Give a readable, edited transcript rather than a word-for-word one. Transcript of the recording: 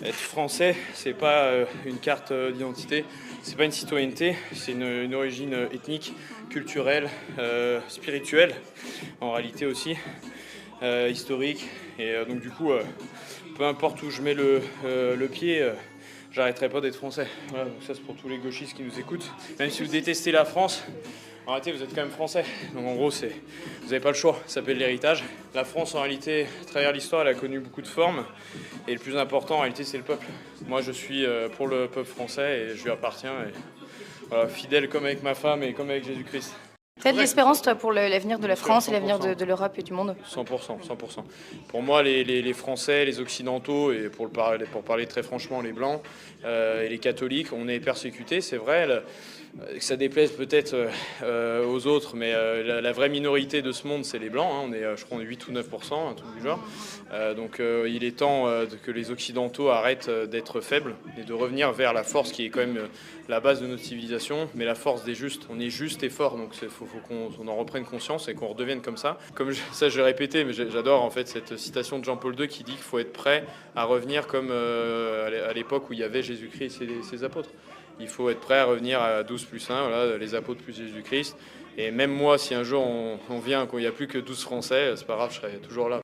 Être français, c'est pas une carte d'identité, c'est pas une citoyenneté, c'est une origine ethnique, culturelle, spirituelle, en réalité aussi, historique. Et donc du coup, peu importe où je mets le pied, j'arrêterai pas d'être français. Voilà, donc ça c'est pour tous les gauchistes qui nous écoutent. Même si vous détestez la France, en réalité vous êtes quand même français. Donc en gros, vous n'avez pas le choix, ça s'appelle l'héritage. La France en réalité, à travers l'histoire, elle a connu beaucoup de formes. Et le plus important en réalité, c'est le peuple. Moi je suis pour le peuple français et je lui appartiens. Et voilà, fidèle comme avec ma femme et comme avec Jésus-Christ. T'as de l'espérance, toi, pour l'avenir de Bien la sûr, France et l'avenir 100%. de l'Europe et du monde? 100%, 100%. Pour moi, les Français, les Occidentaux, et pour parler très franchement, les Blancs et les catholiques, on est persécutés, c'est vrai. Que ça déplaise peut-être aux autres, mais la vraie minorité de ce monde, c'est les Blancs. Hein. Je crois, on est 8 ou 9%, un truc du genre. Donc il est temps que les Occidentaux arrêtent d'être faibles et de revenir vers la force qui est quand même la base de notre civilisation, mais la force des justes. On est juste et fort, donc il faut qu'on en reprenne conscience et qu'on redevienne comme ça. Ça, je vais répéter, mais j'adore en fait cette citation de Jean-Paul II qui dit qu'il faut être prêt à revenir comme à l'époque où il y avait Jésus-Christ et ses apôtres. Il faut être prêt à revenir à 12 plus 1, voilà, les apôtres plus Jésus-Christ. Et même moi, si un jour on vient, qu'il n'y a plus que 12 Français, c'est pas grave, je serai toujours là.